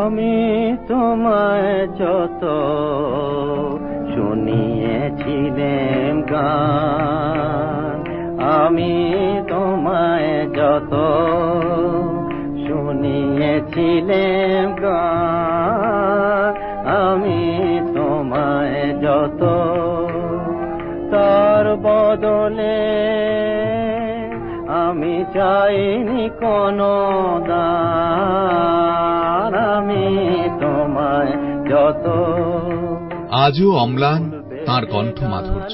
আমি তোমায় যত শুনিয়েছিলাম গান, আমি তোমায় যত শুনিয়েছিলাম গান, আমি তোমায় যত তার বদলে আমি চাইনি কোনো দান, আমি তোমায় যত। আজও অম্লান তাঁর কণ্ঠ মাধুর্য,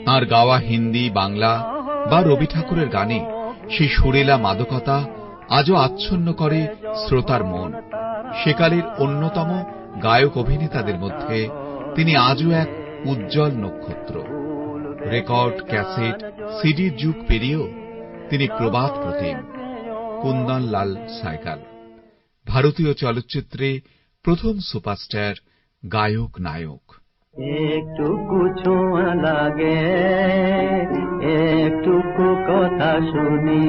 তাঁর গাওয়া হিন্দি, বাংলা বা রবি ঠাকুরের গানে সেই সুরেলা মাদকতা আজও আচ্ছন্ন করে শ্রোতার মন। সেকালের অন্যতম গায়ক অভিনেতাদের মধ্যে তিনি আজও এক উজ্জ্বল নক্ষত্র। রেকর্ড, ক্যাসেট, সিডির যুগ পেরিয়েও তিনি প্রবাদ প্রতিম। কুন্দনলাল সাইগাল ভারতীয় চলচ্চিত্রে প্রথম সুপারস্টার, গায়ক, নায়ক। একটুকু ছোঁয়া লাগে, একটুকু কথা শুনি,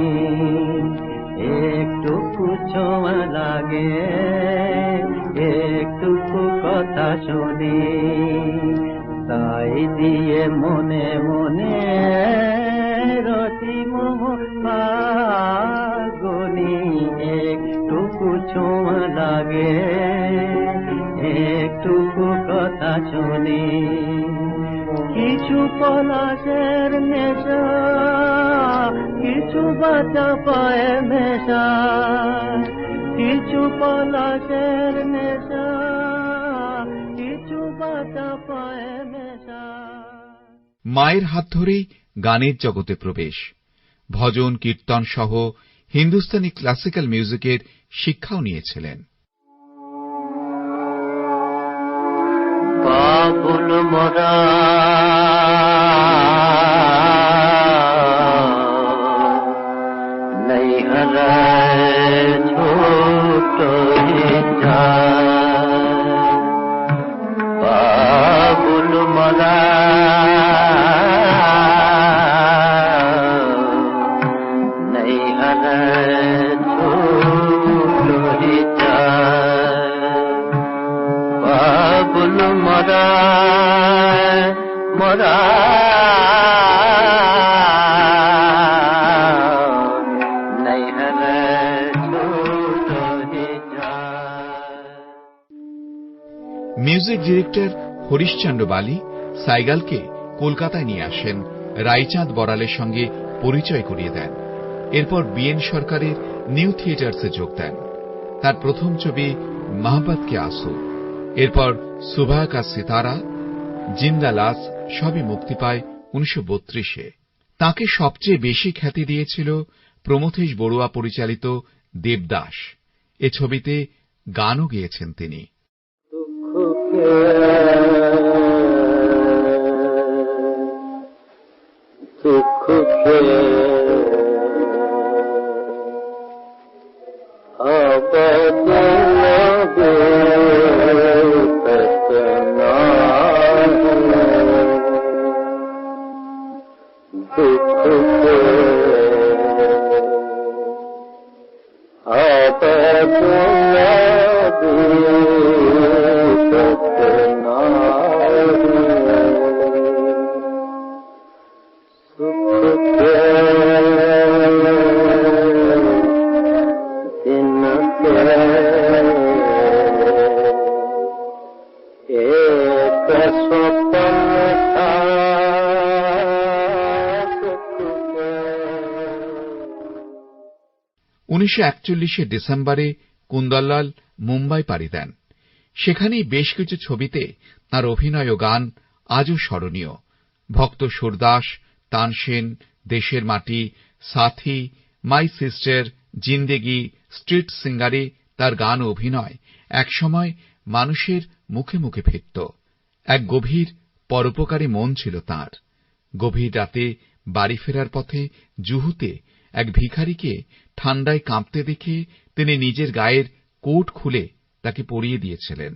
একটুকু ছোঁয়া লাগে, একটুকু কথা শুনি, তাই দিয়ে মনে মনে রতি মোহ ফাগুনি। একটুকু ছোঁয়া লাগে, একটুকু কথা শুনি, কিছু পলাশের নেশা, কিছু বাঁচা পায়ে মেশা, কিছু পলাশের নেশা, কিছু বাঁচা পায়ে মেশা। মায়ের হাত ধরেই গানের জগতে প্রবেশ। ভজন, কীর্তন সহ হিন্দুস্তানি ক্লাসিক্যাল মিউজিকের শিক্ষাও নিয়েছিলেন। বাবুল মোরা নৈহরা ছোট বাবুল মোরা নৈহরা ছোট বাবুল মোরা মোরা মিউজিক ডিরেক্টর হরিশচন্দ্র বালি সাইগালকে কলকাতায় নিয়ে আসেন, রায়চাঁদ বড়ালের সঙ্গে পরিচয় করিয়ে দেন। এরপর বিএন সরকারের নিউ থিয়েটার্সে যোগ দেন। তার প্রথম ছবি মোহব্বত কে আসু, এরপর সুবহ কা সিতারা, জিন্দা লাশ সবই মুক্তি পায় 1932-এ। তাঁকে সবচেয়ে বেশি খ্যাতি দিয়েছিল প্রমথেশ বড়ুয়া পরিচালিত দেবদাস। এ ছবিতে গানও গেয়েছেন তিনি। ডিসেম্বরে কুন্দনলাল মুম্বাই পাড়ি দেন। সেখানেই বেশ কিছু ছবিতে তাঁর অভিনয় ও গান আজও স্মরণীয়। ভক্ত সুরদাস, তানসেন, দেশের মাটি, সাথী, মাই সিস্টার, জিন্দেগি, স্ট্রিট সিঙ্গারে তার গান ও অভিনয় একসময় মানুষের মুখে মুখে ফিরত। এক গভীর পরোপকারী মন ছিল তাঁর। গভীর রাতে বাড়ি ফেরার পথে জুহুতে এক ভিখারিকে ঠান্ডায় কাঁপতে দেখে তিনি নিজের গায়ের কোট খুলে তাকে পরিয়ে দিয়েছিলেন।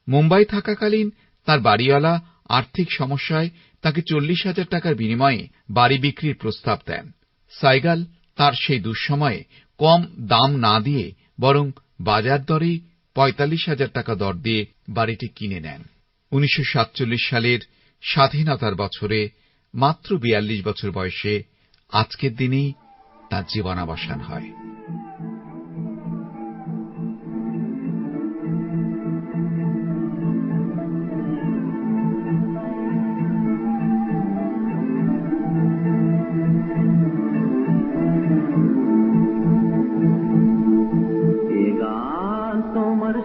মুম্বাই থাকাকালীন তাঁর বাড়িওয়ালা আর্থিক সমস্যায় তাঁকে 40,000 টাকার বিনিময়ে বাড়ি বিক্রির প্রস্তাব দেন। সাইগাল তাঁর সেই দুঃসময়ে কম দাম না দিয়ে বরং বাজার দরেই 45,000 টাকা দর দিয়ে বাড়িটি কিনে নেন। 1947 সালের স্বাধীনতার বছরে মাত্র 42 বছর বয়সে আজকের দিনেই তাঁর জীবনাবসান হয়।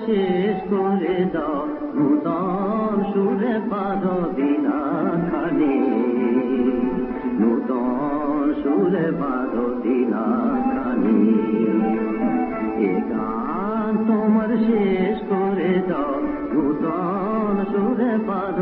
শেষ করে দাও নূতন সুরে পাদবিনা খানে, নূতন সুরে পাদবিনা খানে। এ গান তোমার শেষ করে দাও নূতন সুরে পাদ